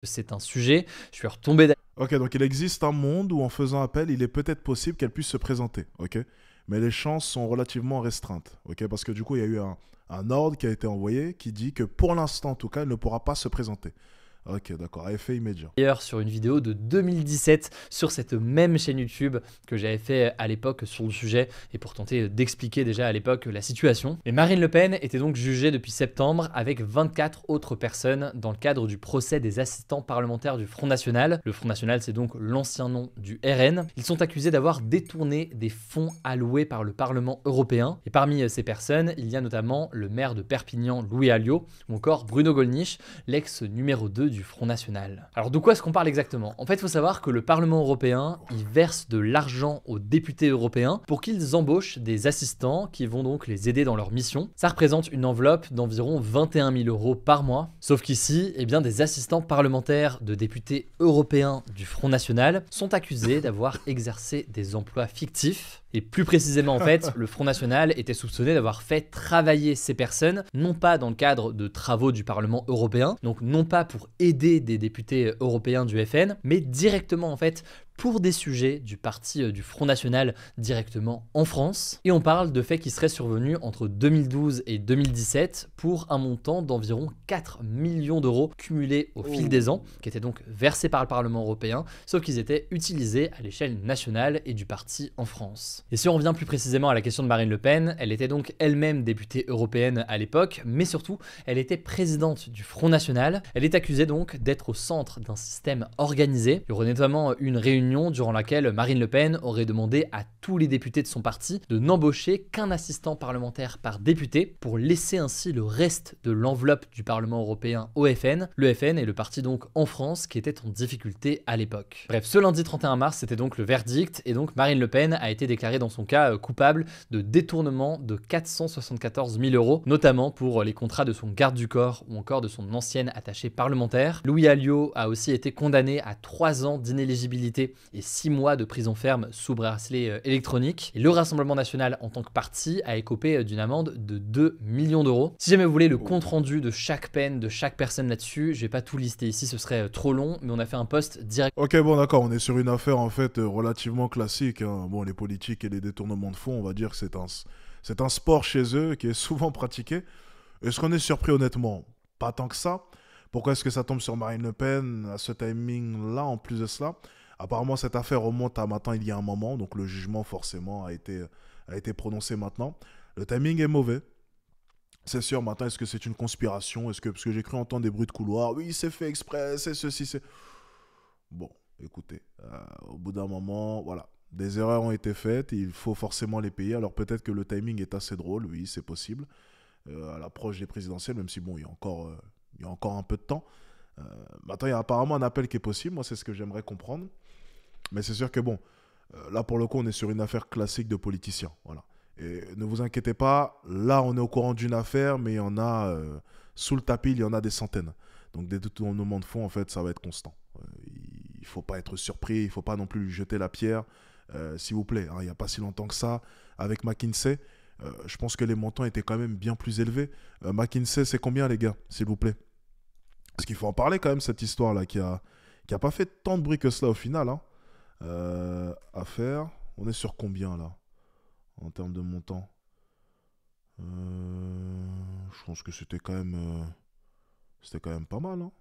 c'est un sujet. Je suis retombé. Ok, donc il existe un monde où en faisant appel, il est peut-être possible qu'elle puisse se présenter, ok? Mais les chances sont relativement restreintes, ok? Parce que du coup, il y a eu un ordre qui a été envoyé qui dit que pour l'instant, en tout cas, elle ne pourra pas se présenter. Ok, d'accord, à effet immédiat. D'ailleurs sur une vidéo de 2017 sur cette même chaîne YouTube que j'avais fait à l'époque sur le sujet et pour tenter d'expliquer déjà à l'époque la situation. Mais Marine Le Pen était donc jugée depuis septembre avec 24 autres personnes dans le cadre du procès des assistants parlementaires du Front National. Le Front National, c'est donc l'ancien nom du RN. Ils sont accusés d'avoir détourné des fonds alloués par le Parlement européen. Et parmi ces personnes, il y a notamment le maire de Perpignan, Louis Alliot, ou encore Bruno Gollnisch, l'ex numéro 2 du Front National. Alors de quoi est-ce qu'on parle exactement? En fait, il faut savoir que le Parlement européen, il verse de l'argent aux députés européens pour qu'ils embauchent des assistants qui vont donc les aider dans leur mission. Ça représente une enveloppe d'environ 21 000 € par mois. Sauf qu'ici, eh bien, des assistants parlementaires de députés européens du Front National sont accusés d'avoir exercé des emplois fictifs. Et plus précisément, en fait, le Front National était soupçonné d'avoir fait travailler ces personnes, non pas dans le cadre de travaux du Parlement européen, donc non pas pour aider des députés européens du FN, mais directement en fait pour des sujets du parti du Front National directement en France. Et on parle de faits qui seraient survenus entre 2012 et 2017 pour un montant d'environ 4 millions d'euros cumulés au fil des ans, qui étaient donc versés par le Parlement européen, sauf qu'ils étaient utilisés à l'échelle nationale et du parti en France. Et si on revient plus précisément à la question de Marine Le Pen, elle était donc elle-même députée européenne à l'époque, mais surtout, elle était présidente du Front National. Elle est accusée donc d'être au centre d'un système organisé. Il y aurait notamment une réunion durant laquelle Marine Le Pen aurait demandé à tous les députés de son parti de n'embaucher qu'un assistant parlementaire par député pour laisser ainsi le reste de l'enveloppe du Parlement européen au FN. Le FN est le parti donc en France qui était en difficulté à l'époque. Bref, ce lundi 31 mars, c'était donc le verdict et donc Marine Le Pen a été déclarée dans son cas coupable de détournement de 474 000 €, notamment pour les contrats de son garde du corps ou encore de son ancienne attachée parlementaire. Louis Alliot a aussi été condamné à 3 ans d'inéligibilité et 6 mois de prison ferme sous bracelet électronique. Et le Rassemblement National en tant que parti a écopé d'une amende de 2 millions d'euros. Si jamais vous voulez le compte rendu de chaque peine de chaque personne là-dessus, je vais pas tout lister ici, ce serait trop long, mais on a fait un post direct. Ok, bon, d'accord, on est sur une affaire en fait relativement classique, hein. Bon, les politiques et les détournements de fonds, on va dire que c'est un sport chez eux qui est souvent pratiqué. Est-ce qu'on est surpris honnêtement? Pas tant que ça. Pourquoi est-ce que ça tombe sur Marine Le Pen à ce timing-là en plus de cela? Apparemment, cette affaire remonte à maintenant il y a un moment, donc le jugement forcément a été prononcé maintenant. Le timing est mauvais. C'est sûr, maintenant, est-ce que c'est une conspiration? Parce que j'ai cru entendre des bruits de couloir. Oui, c'est fait exprès, c'est ceci, c'est... Bon, écoutez, au bout d'un moment, voilà. Des erreurs ont été faites, il faut forcément les payer. Alors peut-être que le timing est assez drôle, oui, c'est possible. À l'approche des présidentielles, même si bon, il y a encore un peu de temps. Maintenant, il y a apparemment un appel qui est possible. Moi, c'est ce que j'aimerais comprendre. Mais c'est sûr que bon, là pour le coup, on est sur une affaire classique de politiciens. Voilà. Et ne vous inquiétez pas, là on est au courant d'une affaire, mais il y en a sous le tapis, il y en a des centaines. Donc des détournements de fonds, en fait, ça va être constant. Il ne faut pas être surpris, il ne faut pas non plus lui jeter la pierre, s'il vous plaît. Hein, il n'y a pas si longtemps que ça, avec McKinsey, je pense que les montants étaient quand même bien plus élevés. McKinsey, c'est combien les gars, s'il vous plaît? Parce qu'il faut en parler quand même, cette histoire-là, qui a pas fait tant de bruit que cela au final. Hein. Affaire, on est sur combien là en termes de montant? Je pense que c'était quand même pas mal. Hein.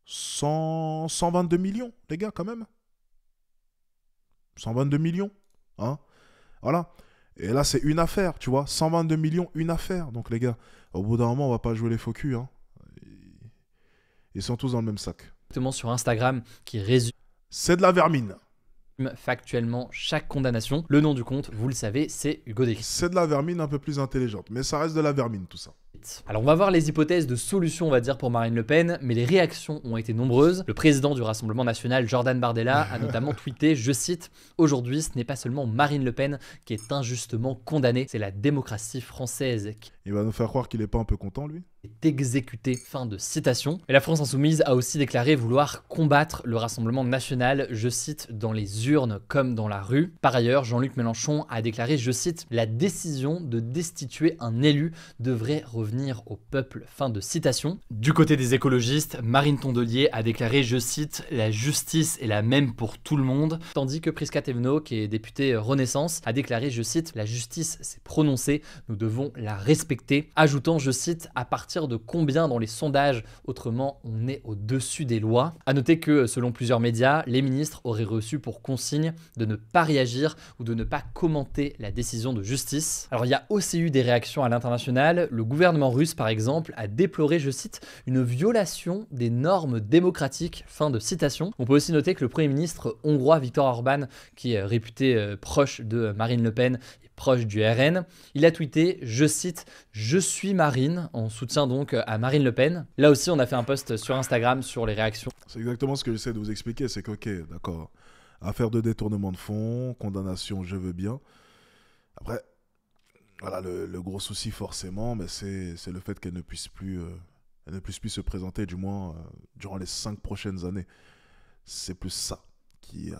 122 millions, les gars, quand même. 122 millions. Hein, voilà. Et là, c'est une affaire, tu vois. 122 millions, une affaire. Donc, les gars, au bout d'un moment, on va pas jouer les faux culs. Hein. Ils sont tous dans le même sac. Sur Instagram qui résume. C'est de la vermine. Factuellement chaque condamnation. Le nom du compte, vous le savez, c'est Hugo Décrypte. C'est de la vermine un peu plus intelligente, mais ça reste de la vermine tout ça. Alors on va voir les hypothèses de solution, on va dire, pour Marine Le Pen, mais les réactions ont été nombreuses. Le président du Rassemblement National, Jordan Bardella, a notamment tweeté, je cite, « Aujourd'hui, ce n'est pas seulement Marine Le Pen qui est injustement condamnée, c'est la démocratie française. » Il va nous faire croire qu'il est pas un peu content, lui? Est exécuté. Fin de citation. Et la France Insoumise a aussi déclaré vouloir combattre le Rassemblement national, je cite, dans les urnes comme dans la rue. Par ailleurs, Jean-Luc Mélenchon a déclaré, je cite, la décision de destituer un élu devrait revenir au peuple. Fin de citation. Du côté des écologistes, Marine Tondelier a déclaré, je cite, la justice est la même pour tout le monde, tandis que Prisca Thévenot, qui est députée Renaissance, a déclaré, je cite, la justice s'est prononcée, nous devons la respecter, ajoutant, je cite, à partir de combien dans les sondages, autrement on est au-dessus des lois. A noter que selon plusieurs médias, les ministres auraient reçu pour consigne de ne pas réagir ou de ne pas commenter la décision de justice. Alors il y a aussi eu des réactions à l'international. Le gouvernement russe par exemple a déploré, je cite, une violation des normes démocratiques. Fin de citation. On peut aussi noter que le premier ministre hongrois Viktor Orban, qui est réputé proche de Marine Le Pen, proche du RN, il a tweeté, je cite, je suis Marine, en soutien donc à Marine Le Pen. Là aussi, on a fait un post sur Instagram sur les réactions. C'est exactement ce que j'essaie de vous expliquer, c'est qu'ok, d'accord, affaire de détournement de fonds, condamnation, je veux bien. Après, voilà, le gros souci forcément, mais c'est le fait qu'elle ne puisse plus se présenter, du moins durant les 5 prochaines années. C'est plus ça qui est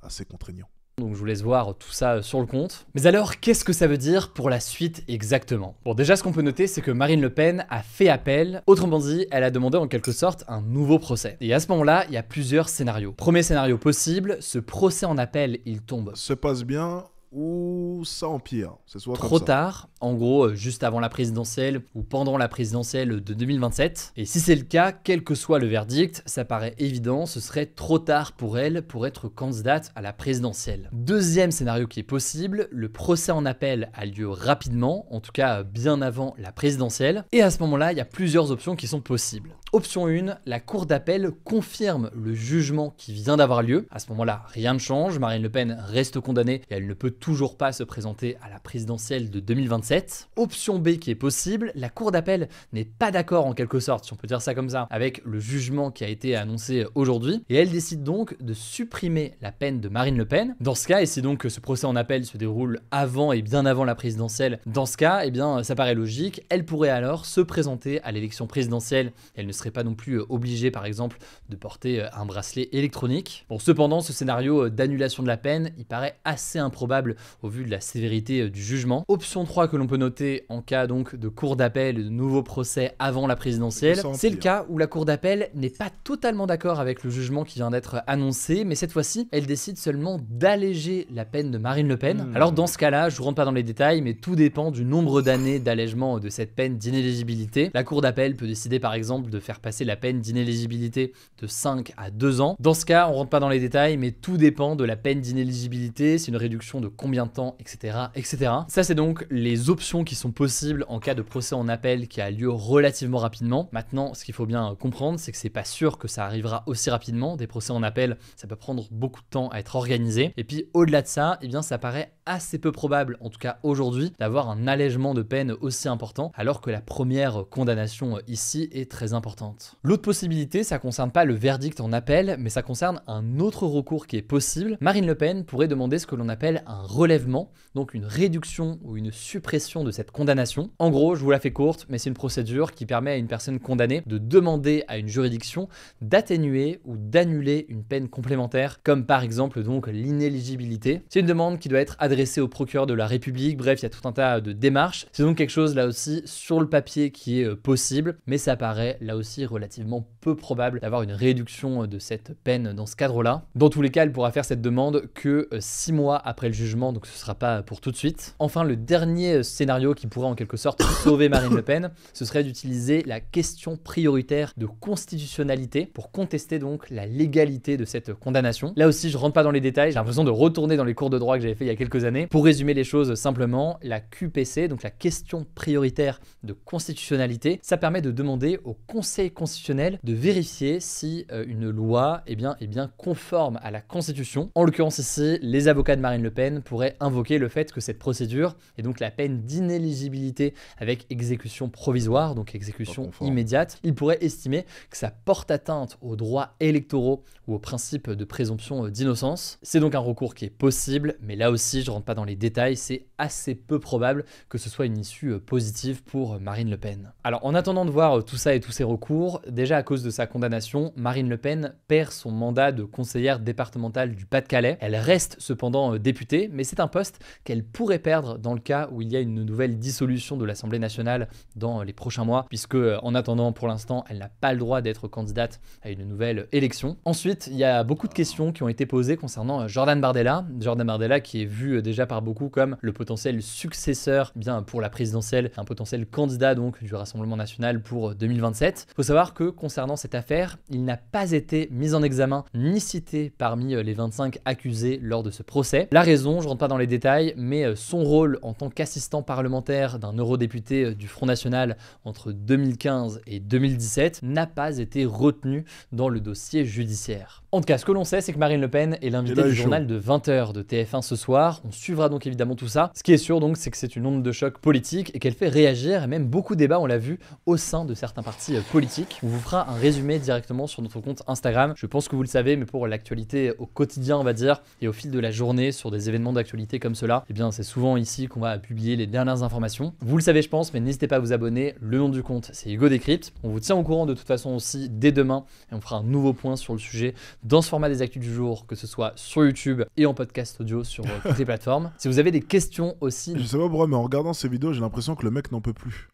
assez contraignant. Donc je vous laisse voir tout ça sur le compte. Mais alors, qu'est-ce que ça veut dire pour la suite exactement? Bon, déjà, ce qu'on peut noter, c'est que Marine Le Pen a fait appel. Autrement dit, elle a demandé en quelque sorte un nouveau procès. Et à ce moment-là, il y a plusieurs scénarios. Premier scénario possible, ce procès en appel, il tombe se passe bien ou ça empire. C'est soit trop comme ça. tard, en gros juste avant la présidentielle ou pendant la présidentielle de 2027. Et si c'est le cas, quel que soit le verdict, ça paraît évident, ce serait trop tard pour elle pour être candidate à la présidentielle. Deuxième scénario qui est possible, le procès en appel a lieu rapidement, en tout cas bien avant la présidentielle. Et à ce moment-là, il y a plusieurs options qui sont possibles. Option 1, la cour d'appel confirme le jugement qui vient d'avoir lieu. À ce moment-là, rien ne change, Marine Le Pen reste condamnée et elle ne peut toujours pas se présenter à la présidentielle de 2027. Option B qui est possible, la cour d'appel n'est pas d'accord en quelque sorte, si on peut dire ça comme ça, avec le jugement qui a été annoncé aujourd'hui, et elle décide donc de supprimer la peine de Marine Le Pen. Dans ce cas, et si donc ce procès en appel se déroule avant et bien avant la présidentielle, dans ce cas, eh bien ça paraît logique, elle pourrait alors se présenter à l'élection présidentielle, elle ne serait pas non plus obligée par exemple de porter un bracelet électronique. Bon, cependant, ce scénario d'annulation de la peine, il paraît assez improbable au vu de la sévérité du jugement. Option 3 que l'on peut noter en cas donc de cour d'appel et de nouveau procès avant la présidentielle, c'est le cas où la cour d'appel n'est pas totalement d'accord avec le jugement qui vient d'être annoncé, mais cette fois-ci, elle décide seulement d'alléger la peine de Marine Le Pen. Alors dans ce cas-là, je ne rentre pas dans les détails, mais tout dépend du nombre d'années d'allègement de cette peine d'inéligibilité. La cour d'appel peut décider par exemple de faire passer la peine d'inéligibilité de 5 à 2 ans. Dans ce cas, on rentre pas dans les détails, mais tout dépend de la peine d'inéligibilité, c'est une réduction de combien de temps, etc., etc. Ça, c'est donc les options qui sont possibles en cas de procès en appel qui a lieu relativement rapidement. Maintenant, ce qu'il faut bien comprendre, c'est que c'est pas sûr que ça arrivera aussi rapidement. Des procès en appel, ça peut prendre beaucoup de temps à être organisé. Et puis, au-delà de ça, eh bien, ça paraît assez peu probable, en tout cas aujourd'hui, d'avoir un allègement de peine aussi important, alors que la première condamnation ici est très importante. L'autre possibilité, ça concerne pas le verdict en appel, mais ça concerne un autre recours qui est possible. Marine Le Pen pourrait demander ce que l'on appelle un relèvement, donc une réduction ou une suppression de cette condamnation. En gros, je vous la fais courte, mais c'est une procédure qui permet à une personne condamnée de demander à une juridiction d'atténuer ou d'annuler une peine complémentaire, comme par exemple donc l'inéligibilité. C'est une demande qui doit être adressée au procureur de la République, bref, il y a tout un tas de démarches. C'est donc quelque chose là aussi sur le papier qui est possible, mais ça paraît là aussi relativement peu probable d'avoir une réduction de cette peine dans ce cadre-là. Dans tous les cas, elle pourra faire cette demande que 6 mois après le jugement, donc ce ne sera pas pour tout de suite. Enfin, le dernier scénario qui pourrait en quelque sorte sauver Marine Le Pen, ce serait d'utiliser la question prioritaire de constitutionnalité pour contester donc la légalité de cette condamnation. Là aussi, je rentre pas dans les détails, j'ai l'impression de retourner dans les cours de droit que j'avais fait il y a quelques années. Pour résumer les choses simplement, la QPC, donc la question prioritaire de constitutionnalité, ça permet de demander au Conseil constitutionnel de vérifier si une loi est bien conforme à la Constitution. En l'occurrence ici, les avocats de Marine Le Pen pourrait invoquer le fait que cette procédure, et donc la peine d'inéligibilité avec exécution provisoire, donc exécution immédiate, il pourrait estimer que ça porte atteinte aux droits électoraux ou au principe de présomption d'innocence. C'est donc un recours qui est possible, mais là aussi, je ne rentre pas dans les détails, c'est assez peu probable que ce soit une issue positive pour Marine Le Pen. Alors, en attendant de voir tout ça et tous ces recours, déjà à cause de sa condamnation, Marine Le Pen perd son mandat de conseillère départementale du Pas-de-Calais. Elle reste cependant députée, mais c'est un poste qu'elle pourrait perdre dans le cas où il y a une nouvelle dissolution de l'Assemblée nationale dans les prochains mois, puisque en attendant, pour l'instant, elle n'a pas le droit d'être candidate à une nouvelle élection. Ensuite, il y a beaucoup de questions qui ont été posées concernant Jordan Bardella. Jordan Bardella qui est vu déjà par beaucoup comme le potentiel successeur bien pour la présidentielle, un potentiel candidat donc du Rassemblement national pour 2027. Il faut savoir que concernant cette affaire, il n'a pas été mis en examen ni cité parmi les 25 accusés lors de ce procès. La raison, je ne rentre pas dans les détails, mais son rôle en tant qu'assistant parlementaire d'un eurodéputé du Front National entre 2015 et 2017 n'a pas été retenu dans le dossier judiciaire. En tout cas, ce que l'on sait, c'est que Marine Le Pen est l'invitée du journal de 20h de TF1 ce soir. On suivra donc évidemment tout ça. Ce qui est sûr donc, c'est que c'est une onde de choc politique et qu'elle fait réagir et même beaucoup de débats, on l'a vu, au sein de certains partis politiques. On vous fera un résumé directement sur notre compte Instagram. Je pense que vous le savez, mais pour l'actualité au quotidien, on va dire, et au fil de la journée sur des événements d'actualité comme cela, eh bien c'est souvent ici qu'on va publier les dernières informations. Vous le savez, je pense, mais n'hésitez pas à vous abonner. Le nom du compte, c'est Hugo Décrypte. On vous tient au courant de toute façon aussi dès demain et on fera un nouveau point sur le sujet dans ce format des actus du jour, que ce soit sur YouTube et en podcast audio sur toutes les plateformes. Si vous avez des questions aussi... Je sais pas pourquoi, mais en regardant ces vidéos, j'ai l'impression que le mec n'en peut plus.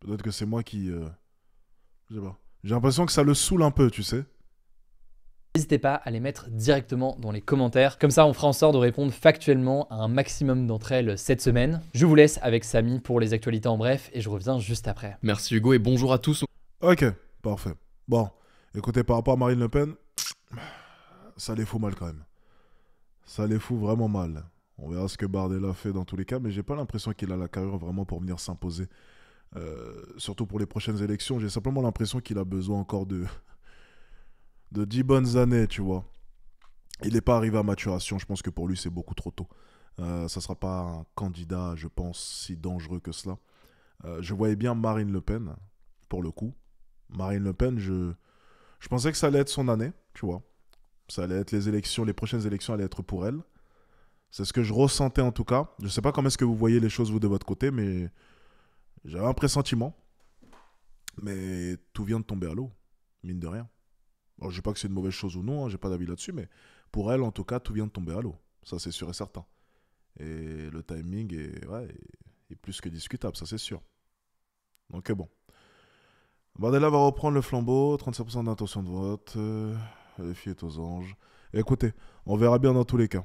Peut-être que c'est moi qui... Je sais pas. J'ai l'impression que ça le saoule un peu, tu sais. N'hésitez pas à les mettre directement dans les commentaires. Comme ça, on fera en sorte de répondre factuellement à un maximum d'entre elles cette semaine. Je vous laisse avec Samy pour les actualités en bref et je reviens juste après. Merci Hugo et bonjour à tous. Ok, parfait. Bon, écoutez, par rapport à Marine Le Pen, ça les fout mal quand même. Ça les fout vraiment mal. On verra ce que Bardella fait dans tous les cas, mais j'ai pas l'impression qu'il a la carrure vraiment pour venir s'imposer. Surtout pour les prochaines élections, j'ai simplement l'impression qu'il a besoin encore de 10 bonnes années, tu vois. Il n'est pas arrivé à maturation, je pense que pour lui c'est beaucoup trop tôt. Ça sera pas un candidat, je pense, si dangereux que cela. Je voyais bien Marine Le Pen, pour le coup. Marine Le Pen, je pensais que ça allait être son année, tu vois. Ça allait être les élections, les prochaines élections allaient être pour elle. C'est ce que je ressentais en tout cas. Je ne sais pas comment est-ce que vous voyez les choses vous de votre côté, mais j'avais un pressentiment. Mais tout vient de tomber à l'eau, mine de rien. Alors, je ne dis pas que c'est une mauvaise chose ou non, hein, j'ai pas d'avis là-dessus, mais pour elle, en tout cas, tout vient de tomber à l'eau. Ça, c'est sûr et certain. Et le timing est plus que discutable, ça c'est sûr. Donc bon. Bardella va reprendre le flambeau, 35% d'intention de vote. Les filles est aux anges. Et écoutez, on verra bien dans tous les cas.